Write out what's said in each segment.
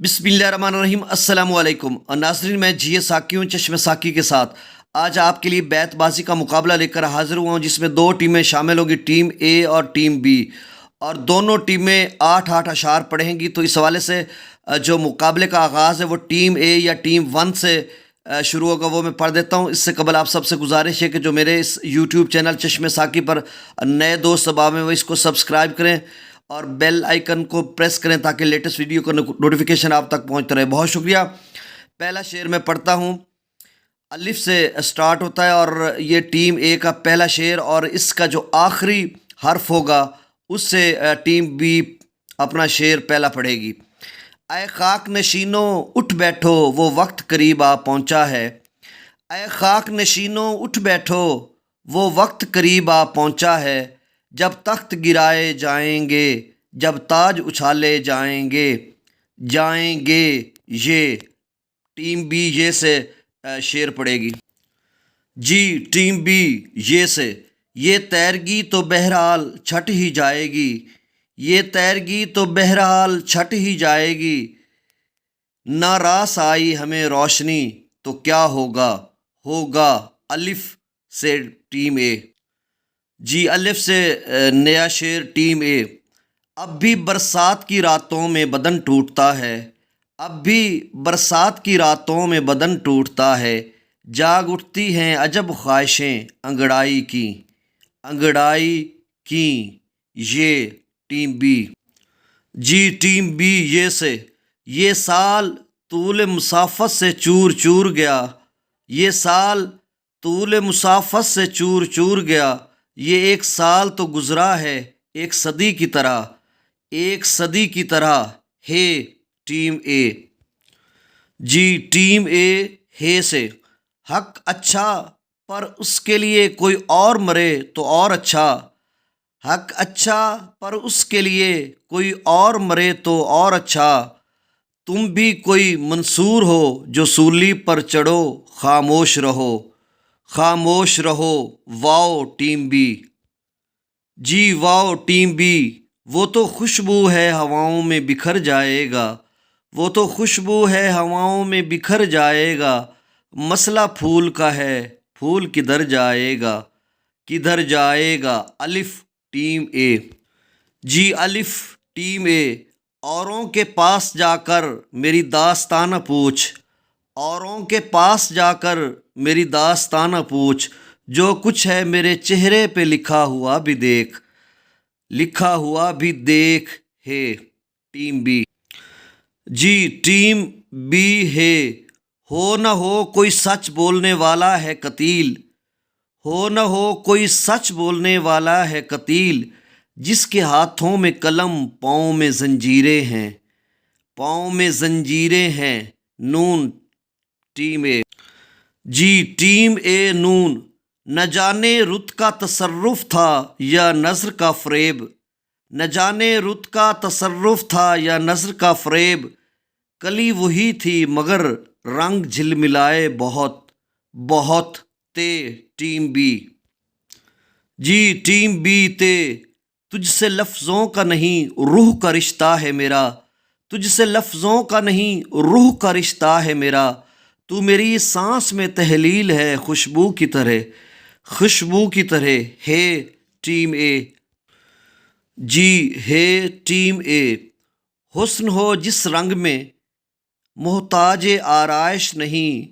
बिस्मिल्लाहिर्रहमानिर्रहीम अस्सलाम वालेकुम और नाज़रीन, मैं जी साकी हूँ चश्मे साकी के साथ। आज आपके लिए बैतबाजी का मुकाबला लेकर हाज़िर हुआ हूँ, जिसमें दो टीमें शामिल होंगी, टीम ए और टीम बी, और दोनों टीमें 8-8 अशार पढ़ेंगी। तो इस हवाले से जो मुकाबले का आगाज़ है वो टीम ए या टीम वन से शुरू होगा, वो मैं पढ़ देता हूँ। इससे कबल आप सबसे गुजारिश है कि जो मेरे इस यूट्यूब चैनल चश्मे साकी पर नए दोस्त सबाब हैं वो इसको सब्सक्राइब करें और बेल आइकन को प्रेस करें ताकि लेटेस्ट वीडियो का नोटिफिकेशन आप तक पहुंचता रहे। बहुत शुक्रिया। पहला शेर मैं पढ़ता हूं, अलिफ से स्टार्ट होता है और ये टीम ए का पहला शेर, और इसका जो आखिरी हर्फ होगा उससे टीम बी अपना शेर पहला पढ़ेगी। ऐ खाक नशीनों उठ बैठो, वो वक्त करीब आ पहुंचा है। ऐ खाक नशीनों उठ बैठो, वो वक्त करीब आ पहुंचा है। जब तख्त गिराए जाएंगे, जब ताज उछाले जाएंगे, जाएंगे ये। टीम बी ये से शेर पड़ेगी। जी टीम बी ये से, ये तैरगी तो बहरहाल छट ही जाएगी, ये तैरगी तो बहरहाल छट ही जाएगी। ना रास आई हमें रोशनी तो क्या होगा, होगा। अलिफ से टीम ए। जी अलिफ से नया शेर टीम ए। अब भी बरसात की रातों में बदन टूटता है, अब भी बरसात की रातों में बदन टूटता है। जाग उठती हैं अजब ख्वाहिशें अंगड़ाई की, अंगड़ाई की। ये टीम बी। जी टीम बी ये से, ये साल तूल मुसाफत से चूर चूर गया, ये साल तूल मुसाफत से चूर चूर गया। ये एक साल तो गुज़रा है एक सदी की तरह, एक सदी की तरह। हे टीम ए। जी टीम ए हे से, हक अच्छा पर उसके लिए कोई और मरे तो और अच्छा, हक अच्छा पर उसके लिए कोई और मरे तो और अच्छा। तुम भी कोई मंसूर हो जो सूली पर चढ़ो, खामोश रहो, खामोश रहो। Wow team B. जी वाओ टीम बी। वो तो खुशबू है हवाओं में बिखर जाएगा, वो तो खुशबू है हवाओं में बिखर जाएगा। मसला फूल का है, फूल किधर जाएगा, किधर जाएगा। अलिफ टीम ए। जी अलिफ टीम ए। औरों के पास जाकर मेरी दास्तान पूछ, औरों के पास जाकर मेरी दास्तान पूछ। जो कुछ है मेरे चेहरे पे लिखा हुआ भी देख, लिखा हुआ भी देख। है टीम बी। जी टीम बी है। हो न हो कोई सच बोलने वाला है कतील, हो न हो कोई सच बोलने वाला है कतील। जिसके हाथों में कलम पाँव में जंजीरें हैं, पाँव में जंजीरें हैं। नून टीम ए। जी टीम ए नून। न जाने रुत का तसर्रुफ था या नज़र का फ़रेब, न जाने रुत का तसर्रुफ था या नज़र का फ़रेब। कली वही थी मगर रंग झिलमिलाए बहुत, बहुत ते। Team B. जी टीम बी ते। तुझसे लफ्ज़ों का नहीं रूह का रिश्ता है मेरा, तुझसे लफ्ज़ों का नहीं रूह का रिश्ता है मेरा। तू मेरी सांस में तहलील है खुशबू की तरह, खुशबू की तरह। है टीम ए। जी है टीम ए। हुस्न हो जिस रंग में मोहताज आराइश नहीं,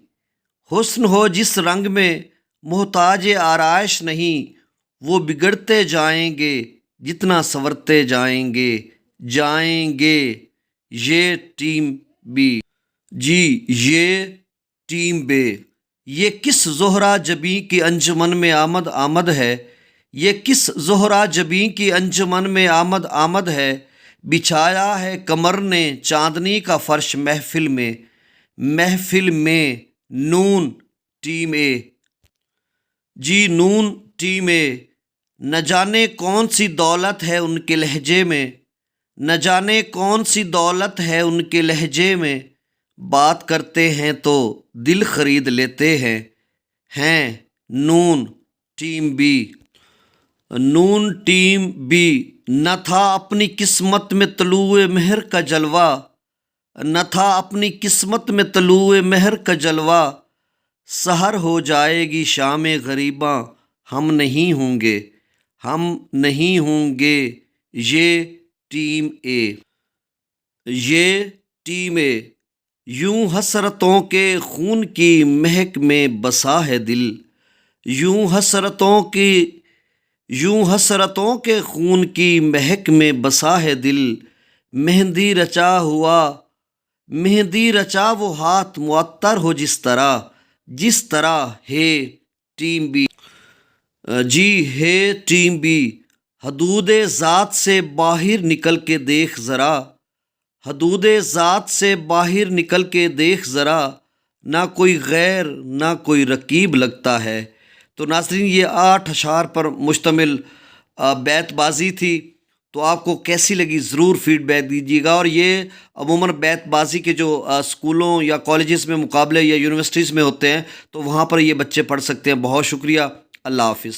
हुस्न हो जिस रंग में मोहताज आराइश नहीं। वो बिगड़ते जाएंगे जितना संवरते जाएंगे, जाएंगे। ये टीम बी। जी ये टीम बे। ये किस ज़ोहरा जबी की अंजुमन में आमद आमद है, ये किस ज़ोहरा जबी की अंजुमन में आमद आमद है। बिछाया है कमर ने चांदनी का फर्श महफिल में, महफिल में। नून टीम ए। जी नून टीम ए। न जाने कौन सी दौलत है उनके लहजे में, न जाने कौन सी दौलत है उनके लहजे में। बात करते हैं तो दिल खरीद लेते हैं, हैं। नून टीम बी। नून टीम बी। न था अपनी किस्मत में तलुए मेहर का जलवा, نہ تھا اپنی قسمت میں طلوع مہر کا جلوہ، سحر ہو جائے گی شام غریباں، ہم نہیں ہوں گے، ہم نہیں ہوں گے یہ ٹیم اے، یہ ٹیم اے۔ یوں حسرتوں کے خون کی مہک میں بسا ہے دل، یوں حسرتوں کے خون کی مہک میں بسا ہے دل، مہندی رچا وہ ہاتھ معطر ہو جس طرح ہے ٹیم بی، جی ہے ٹیم بی۔ حدود ذات سے باہر نکل کے دیکھ ذرا، حدود ذات سے باہر نکل کے دیکھ ذرا، نہ کوئی غیر نہ کوئی رقیب لگتا ہے۔ تو ناظرین، یہ 8 اشعار پر مشتمل بیت بازی تھی، تو آپ کو کیسی لگی ضرور فیڈ بیک دیجیے گا۔ اور یہ عموماً بیت بازی کے جو اسکولوں یا کالجز میں مقابلے یا یونیورسٹیز میں ہوتے ہیں، تو وہاں پر یہ بچے پڑھ سکتے ہیں۔ بہت شکریہ، اللہ حافظ۔